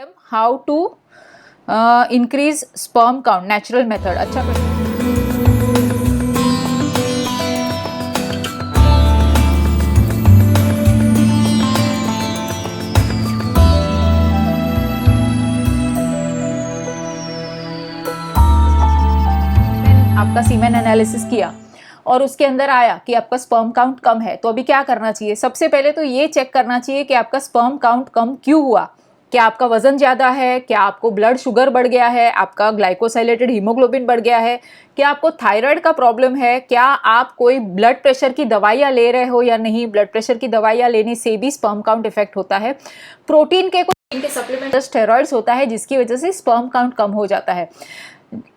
Madam, how to increase sperm count, natural method. अच्छा आपका semen analysis किया और उसके अंदर आया कि आपका स्पर्म काउंट कम है, तो अभी क्या करना चाहिए? सबसे पहले तो ये चेक करना चाहिए कि आपका स्पर्म काउंट कम क्यों हुआ। क्या आपका वजन ज्यादा है? क्या आपको ब्लड शुगर बढ़ गया है? आपका ग्लाइकोसाइलेटेड हीमोग्लोबिन बढ़ गया है? क्या आपको थायराइड का प्रॉब्लम है? क्या आप कोई ब्लड प्रेशर की दवाइयाँ ले रहे हो या नहीं? ब्लड प्रेशर की दवाइयाँ लेने से भी स्पर्म काउंट इफेक्ट होता है। प्रोटीन के सप्लीमेंट स्टेरॉइड्स होता है जिसकी वजह से स्पर्म काउंट कम हो जाता है।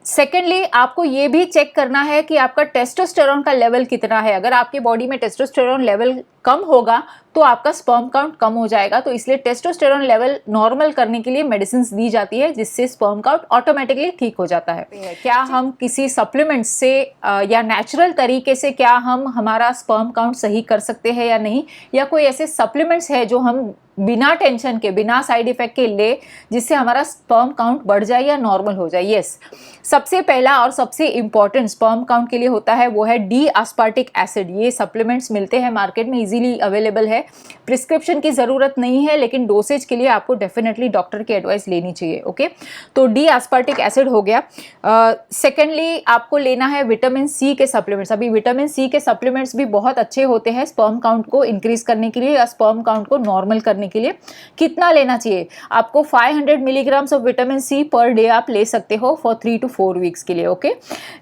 सेकेंडली, आपको ये भी चेक करना है कि आपका टेस्टोस्टेरोन का लेवल कितना है। अगर आपकी बॉडी में टेस्टोस्टेरोन लेवल कम होगा तो आपका स्पर्म काउंट कम हो जाएगा। तो इसलिए टेस्टोस्टेरोन लेवल नॉर्मल करने के लिए मेडिसिन दी जाती है जिससे स्पर्म काउंट ऑटोमेटिकली ठीक हो जाता है। क्या हम किसी सप्लीमेंट से या नेचुरल तरीके से क्या हम हमारा स्पर्म काउंट सही कर सकते हैं या नहीं, या कोई ऐसे सप्लीमेंट्स है जो हम बिना टेंशन के, बिना साइड इफेक्ट के ले जिससे हमारा स्पर्म काउंट बढ़ जाए या नॉर्मल हो जाए? यस, सबसे पहला और सबसे इंपॉर्टेंट स्पर्म काउंट के लिए होता है वो है डी एस्पार्टिक एसिड। ये सप्लीमेंट्स मिलते हैं मार्केट में, इजीली अवेलेबल है। प्रिस्क्रिप्शन की जरूरत नहीं है, लेकिन डोसेज के लिए आपको डेफिनेटली डॉक्टर की एडवाइस लेनी चाहिए। ओके, तो डी एस्पार्टिक एसिड हो गया। सेकेंडली, आपको लेना है विटामिन सी के सप्लीमेंट्स। अभी विटामिन सी के सप्लीमेंट्स भी बहुत अच्छे होते हैं स्पर्म काउंट को इंक्रीज करने के लिए या स्पर्म काउंट को नॉर्मल करने के लिए। कितना लेना चाहिए आपको? 500 milligrams of vitamin C per day आप ले सकते हो फॉर 3 to 4 वीक्स के लिए। ओके,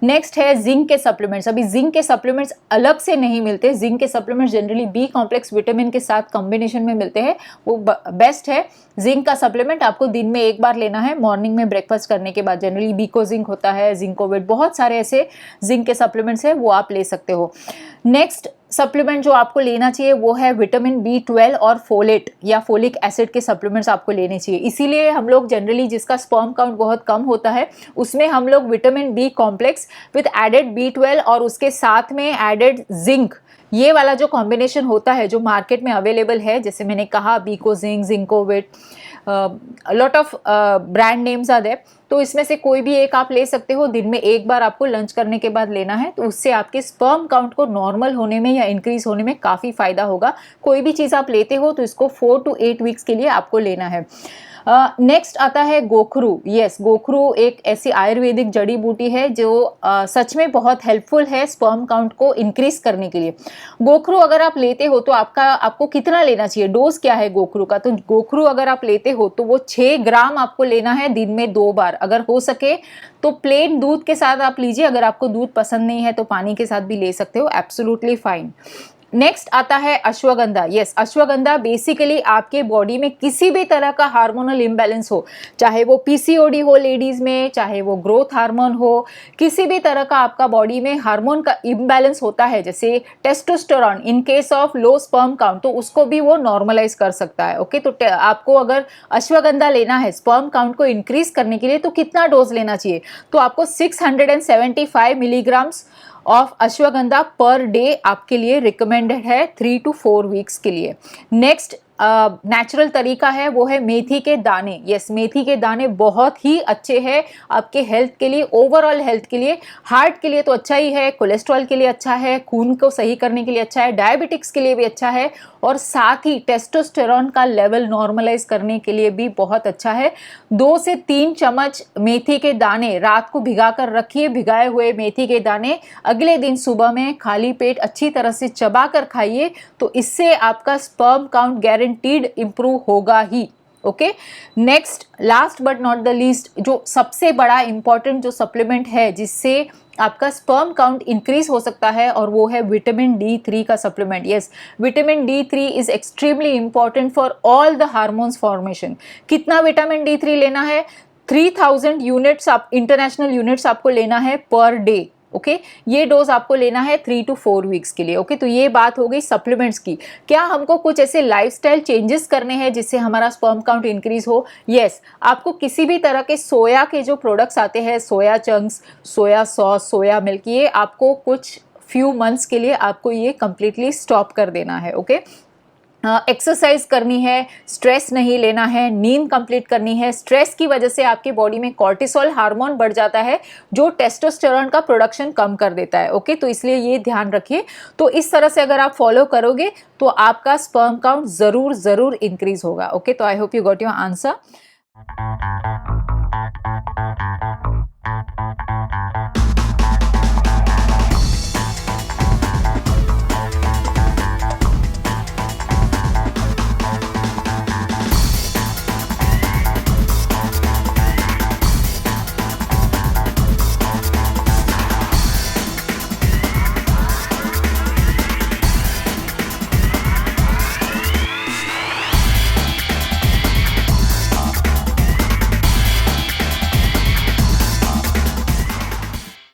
नेक्स्ट है जिंक के सप्लीमेंट्स। अभी जिंक के सप्लीमेंट्स अलग से नहीं मिलते। जिंक के supplements generally B complex vitamin के साथ कॉम्बिनेशन में मिलते हैं, वो बेस्ट है। जिंक का सप्लीमेंट आपको दिन में एक बार लेना है, मॉर्निंग में ब्रेकफास्ट करने के बाद। जनरली बीको जिंक होता है, जिंकोवेट, बहुत सारे ऐसे जिंक के सप्लीमेंट्स हैं, वो आप ले सकते हो। नेक्स्ट सप्लीमेंट जो आपको लेना चाहिए वो है विटामिन B12 और फोलेट या फोलिक एसिड के सप्लीमेंट्स आपको लेने चाहिए। इसीलिए हम लोग जनरली जिसका स्पर्म काउंट बहुत कम होता है उसमें हम लोग vitamin B complex with added B12 और उसके साथ में एडेड जिंक, ये वाला जो कॉम्बिनेशन होता है जो मार्केट में अवेलेबल है, जैसे मैंने कहा Becozinc, Zincovit, lot of brand names are there, तो इसमें से कोई भी एक आप ले सकते हो। दिन में एक बार आपको लंच करने के बाद लेना है, तो उससे आपके स्पर्म काउंट को नॉर्मल होने में या इंक्रीज होने में काफ़ी फायदा होगा। कोई भी चीज़ आप लेते हो तो इसको 4 to 8 वीक्स के लिए आपको लेना है। नेक्स्ट आता है गोखरू। यस, गोखरू एक ऐसी आयुर्वेदिक जड़ी बूटी है जो सच में बहुत हेल्पफुल है स्पर्म काउंट को इंक्रीज करने के लिए। गोखरू अगर आप लेते हो तो आपको कितना लेना चाहिए? डोज क्या है गोखरू का? तो गोखरू अगर आप लेते हो तो वो 6 ग्राम आपको लेना है दिन में 2 बार। अगर हो सके तो प्लेन दूध के साथ आप लीजिए, अगर आपको दूध पसंद नहीं है तो पानी के साथ भी ले सकते हो, एब्सोल्युटली फाइन। नेक्स्ट आता है अश्वगंधा। यस, अश्वगंधा बेसिकली आपके बॉडी में किसी भी तरह का हार्मोनल इम्बैलेंस हो, चाहे वो पीसीओडी हो लेडीज में, चाहे वो ग्रोथ हार्मोन हो, किसी भी तरह का आपका बॉडी में हार्मोन का इम्बैलेंस होता है, जैसे testosterone in case of low sperm count, तो उसको भी वो नॉर्मलाइज कर सकता है। ओके, तो आपको अगर अश्वगंधा लेना है स्पर्म काउंट को इंक्रीज करने के लिए तो कितना डोज लेना चाहिए? तो आपको 675 milligrams of ashwagandha per day आपके लिए रिकमेंडेड है 3 to 4 वीक्स के लिए। नेक्स्ट नेचुरल तरीका है वो है मेथी के दाने। यस, मेथी के दाने बहुत ही अच्छे हैं आपके हेल्थ के लिए, ओवरऑल हेल्थ के लिए। हार्ट के लिए तो अच्छा ही है, कोलेस्ट्रॉल के लिए अच्छा है, खून को सही करने के लिए अच्छा है, डायबिटिक्स के लिए भी अच्छा है, और साथ ही टेस्टोस्टेरोन का लेवल नॉर्मलाइज करने के लिए भी बहुत अच्छा है। 2 से 3 चम्मच मेथी के दाने रात को भिगा कर रखिए। भिगाए हुए मेथी के दाने अगले दिन सुबह में खाली पेट अच्छी तरह से चबा कर खाइए, तो इससे आपका स्पर्म काउंट गारंटीड इंप्रूव होगा ही। Okay, next last but not the least, जो सबसे बड़ा इंपॉर्टेंट जो सप्लीमेंट है जिससे आपका स्पर्म काउंट इंक्रीज हो सकता है, और वो है विटामिन D3 का supplement. Yes, vitamin D3 is extremely important for all the hormones formation. कितना विटामिन D3 लेना है? 3000 यूनिट्स, आप इंटरनेशनल यूनिट्स आपको लेना है पर डे। ओके, ये डोज आपको लेना है 3 to 4 वीक्स के लिए। ओके, तो ये बात हो गई सप्लीमेंट्स की। क्या हमको कुछ ऐसे लाइफस्टाइल चेंजेस करने हैं जिससे हमारा स्पर्म काउंट इंक्रीज हो? यस, आपको किसी भी तरह के सोया के जो प्रोडक्ट्स आते हैं, soya chunks, soya sauce, soya milk, ये आपको कुछ फ्यू मंथ्स के लिए आपको ये कंप्लीटली स्टॉप कर देना है। ओके, एक्सरसाइज करनी है, स्ट्रेस नहीं लेना है, नींद कंप्लीट करनी है। स्ट्रेस की वजह से आपके बॉडी में कॉर्टिसोल हार्मोन बढ़ जाता है जो टेस्टोस्टेरोन का प्रोडक्शन कम कर देता है। ओके, तो इसलिए ये ध्यान रखिए। तो इस तरह से अगर आप फॉलो करोगे तो आपका स्पर्म काउंट ज़रूर इंक्रीज होगा। ओके, तो I hope you got your answer.